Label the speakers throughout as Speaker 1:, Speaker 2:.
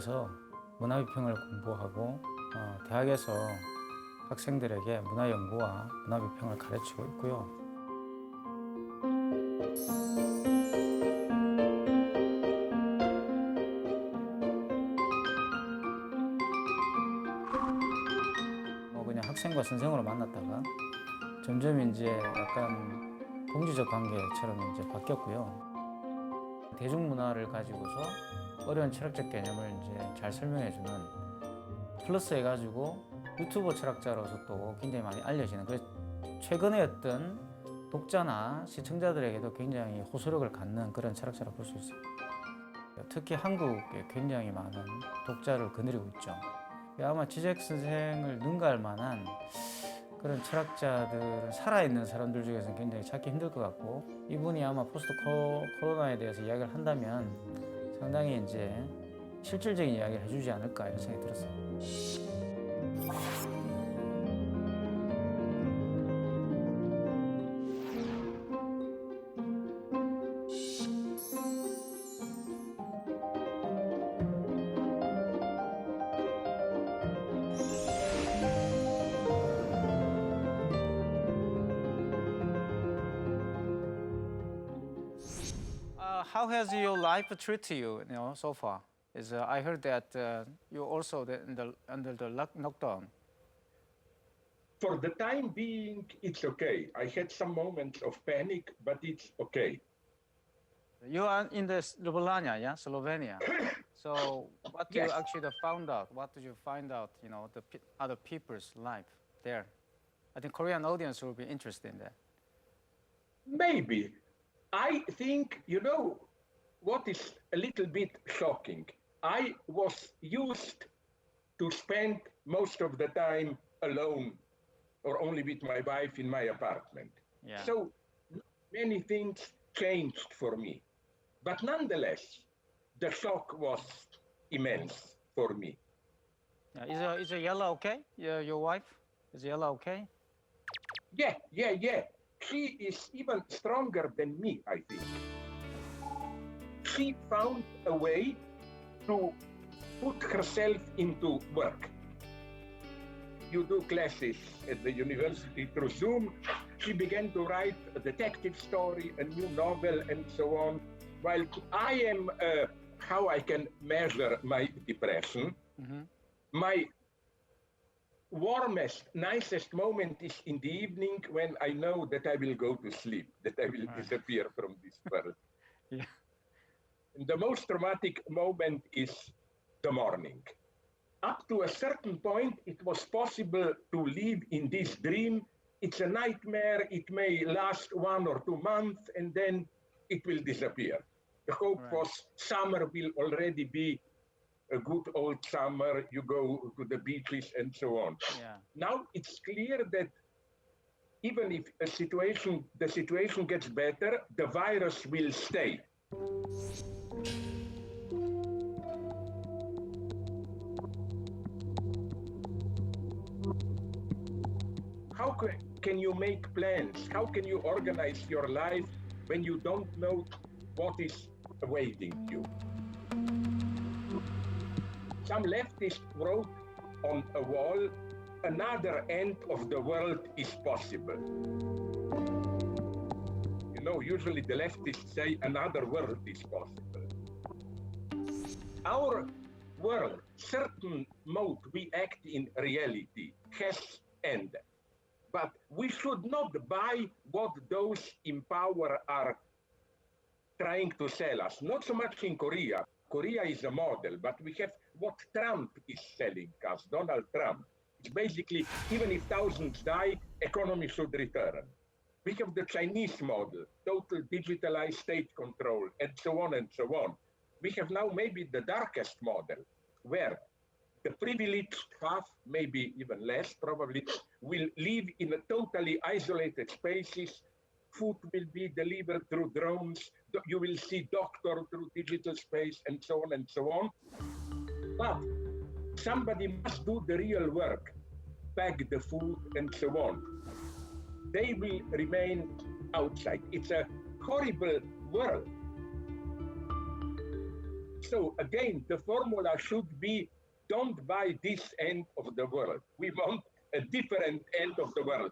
Speaker 1: 가서 문화비평을 공부하고 대학에서 학생들에게 문화연구와 문화비평을 가르치고 있고요. 그냥 학생과 선생으로 만났다가 점점 이제 약간 동지적 관계처럼 이제 바뀌었고요. 대중문화를 가지고서 어려운 철학적 개념을 이제 잘 설명해주는 플러스 해가지고 유튜버 철학자로서 또 굉장히 많이 알려지는, 그래서 최근에 어떤 독자나 시청자들에게도 굉장히 호소력을 갖는 그런 철학자라고 볼 수 있어요. 특히 한국에 굉장히 많은 독자를 거느리고 있죠. 아마 지잭 선생을 능가할 만한 그런 철학자들은 살아있는 사람들 중에서는 굉장히 찾기 힘들 것 같고, 이분이 아마 포스트 코로나에 대해서 이야기를 한다면 상당히 이제 실질적인 이야기를 해주지 않을까 이런 생각이 들었어요. How has your life treated you, so far? I heard that you also under the lockdown.
Speaker 2: For the time being, it's okay. I had some moments of panic, but it's okay.
Speaker 1: You are in the Slovenia, yeah, Slovenia. So, what do you
Speaker 2: Yes.
Speaker 1: actually found out? What did you find out? Other people's life there. I think Korean audience will be interested in that.
Speaker 2: Maybe. I think, what is a little bit shocking. I was used to spend most of the time alone or only with my wife in my apartment.
Speaker 1: Yeah.
Speaker 2: So many things changed for me. But nonetheless, the shock was immense for me.
Speaker 1: Yeah. Is Yella okay? Yeah, your wife? Is Yella okay?
Speaker 2: Yeah. She is even stronger than me, I think. She found a way to put herself into work. You do classes at the university through Zoom. She began to write a detective story, a new novel, and so on. While I am, how I can measure my depression, my warmest, nicest moment is in the evening when I know that I will go to sleep, that I will disappear from this world.
Speaker 1: Yeah.
Speaker 2: And the most traumatic moment is the morning. Up to a certain point, it was possible to live in this dream. It's a nightmare. It may last 1 or 2 months, and then it will disappear. The hope was summer will already be a good old summer. You go to the beaches and so on.
Speaker 1: Yeah.
Speaker 2: Now it's clear that even if the situation gets better, the virus will stay. How can you make plans? How can you organize your life when you don't know what is awaiting you? Some leftist wrote on a wall, another end of the world is possible. Usually the leftists say another world is possible. Our world, certain mode we act in reality, has ended. But we should not buy what those in power are trying to sell us. Not so much in Korea. Korea is a model, but we have what Trump is selling us, Donald Trump. It's basically, even if thousands die, economy should return. We have the Chinese model, total digitalized state control, and so on and so on. We have now maybe the darkest model, where the privileged half, maybe even less probably, will live in a totally isolated spaces. Food will be delivered through drones. You will see doctor through digital space and so on and so on. But somebody must do the real work, pack the food and so on. They will remain outside. It's a horrible world. So again, the formula should be don't buy this end of the world. We want a different end of the world.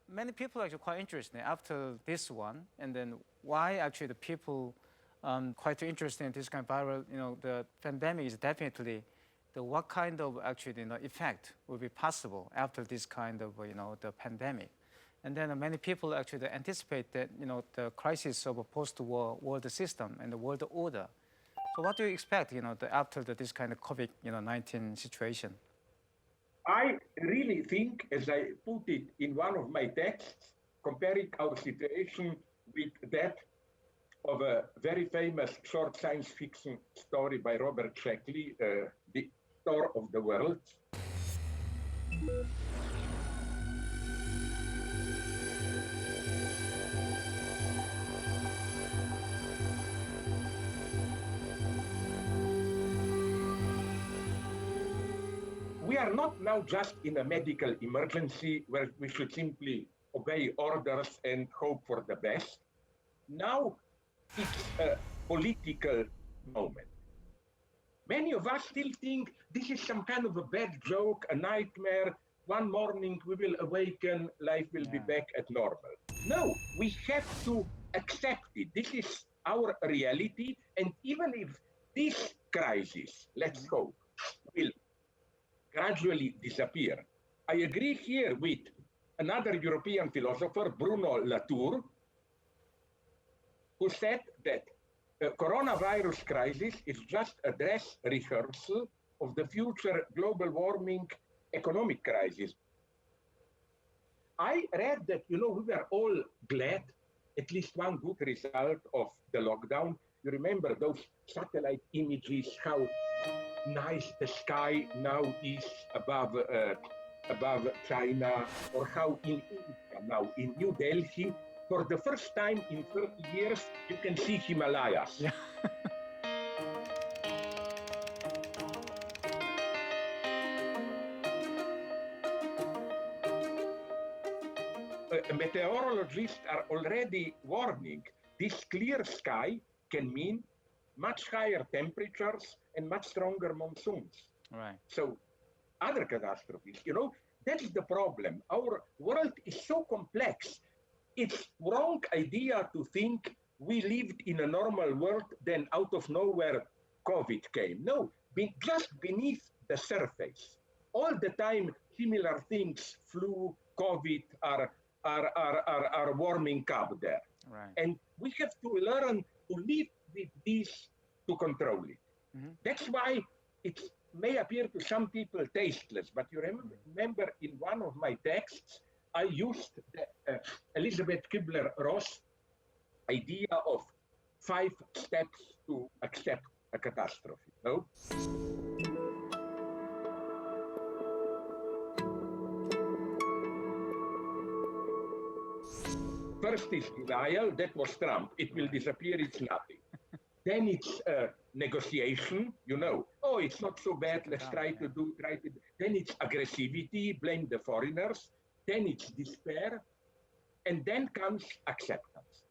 Speaker 1: Many people are actually quite interested after this one, and then why actually the people quite interested in this kind of viral, the pandemic is definitely what kind of actually effect will be possible after this kind of the pandemic. And then many people actually anticipate that the crisis of a post-war world system and the world order. So what do you expect after this kind of COVID-19 situation?
Speaker 2: I really think, as I put it in one of my texts, comparing our situation with that of a very famous short science fiction story by Robert Sheckley, The Store of the Worlds. We are not now just in a medical emergency where we should simply obey orders and hope for the best. Now it's a political moment. Many of us still think this is some kind of a bad joke, a nightmare. One morning we will awaken, life will be back at normal. No, we have to accept it. This is our reality. And even if this crisis, let's hope, will gradually disappear. I agree here with another European philosopher, Bruno Latour, who said that the coronavirus crisis is just a dress rehearsal of the future global warming economic crisis. I read that, we were all glad, at least one good result of the lockdown. You remember those satellite images, how nice the sky now is above China, or how in India now, in New Delhi, for the first time in 30 years, you can see Himalayas.
Speaker 1: Yeah.
Speaker 2: Meteorologists are already warning this clear sky can mean much higher temperatures and much stronger monsoons.
Speaker 1: Right.
Speaker 2: So other catastrophes, that is the problem. Our world is so complex. It's wrong idea to think we lived in a normal world, then out of nowhere, COVID came. No, just beneath the surface. All the time, similar things, flu, COVID, are warming up there.
Speaker 1: Right.
Speaker 2: And we have to learn to live with this, to control it. Mm-hmm. That's why it may appear to some people tasteless, but you remember in one of my texts, I used the Elizabeth Kubler-Ross idea of 5 steps to accept a catastrophe. No? First is denial. That was Trump. It will disappear. It's nothing. Then it's negotiation. Oh, it's not so bad. Let's try to. Then it's aggressivity. Blame the foreigners. Then it's despair. And then comes acceptance.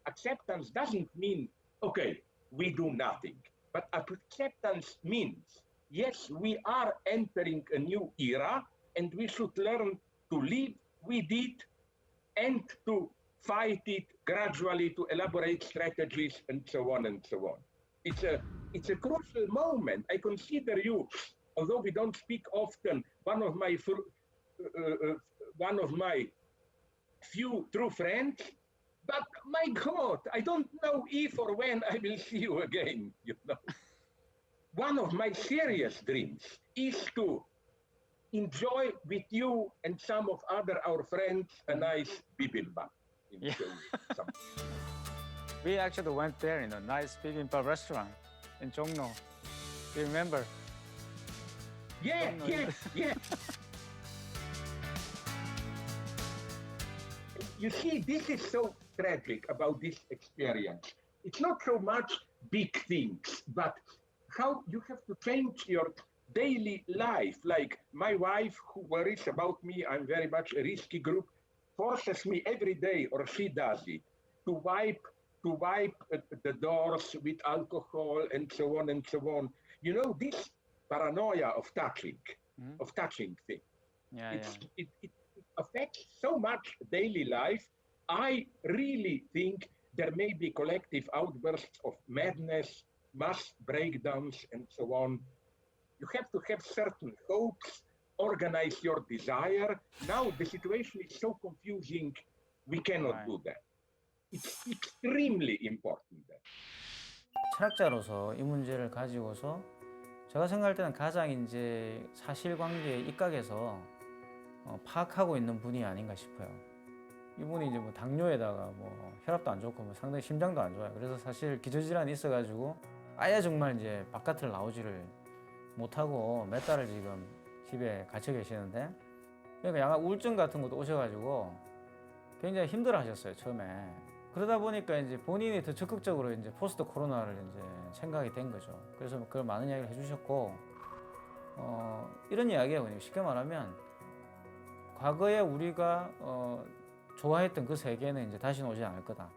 Speaker 2: Acceptance doesn't mean, okay, we do nothing. But acceptance means, yes, we are entering a new era and we should learn to live with it and to fight it gradually, to elaborate strategies and so on and so on. It's a crucial moment. I consider you, although we don't speak often, one of my few true friends. But my God, I don't know if or when I will see you again. One of my serious dreams is to enjoy with you and some of our friends a nice bibimbap.
Speaker 1: Yeah. We actually went there in a nice bibimbap restaurant in Jongno. Do you remember?
Speaker 2: Yeah. You see, this is so tragic about this experience. It's not so much big things, but how you have to change your daily life. Like my wife, who worries about me, I'm very much a risky group, forces me every day, or she does it, to to wipe the doors with alcohol and so on and so on. You know, this paranoia of touching things.
Speaker 1: Yeah,
Speaker 2: It affects so much daily life. I really think there may be collective outbursts of madness, mass breakdowns, and so on. You have to have certain hopes, organize your desire. Now the situation is so confusing, we cannot do that. It's extremely important.
Speaker 1: 철학자로서 이 문제를 가지고서 제가 생각할 때는 가장 이제 사실관계에 입각해서 파악하고 있는 분이 아닌가 싶어요. 이분이 이제 뭐 당뇨에다가 뭐 혈압도 안 좋고 뭐 상당히 심장도 안 좋아요. 그래서 사실 기저질환이 있어가지고 아예 정말 이제 바깥을 나오지를 못하고 몇 달을 지금 집에 갇혀 계시는데, 그러니까 약간 우울증 같은 것도 오셔가지고 굉장히 힘들어 하셨어요, 처음에. 그러다 보니까 이제 본인이 더 적극적으로 이제 포스트 코로나를 이제 생각이 된 거죠. 그래서 그걸 많은 이야기를 해주셨고, 이런 이야기예요. 그냥 쉽게 말하면 과거에 우리가 좋아했던 그 세계는 이제 다시는 오지 않을 거다.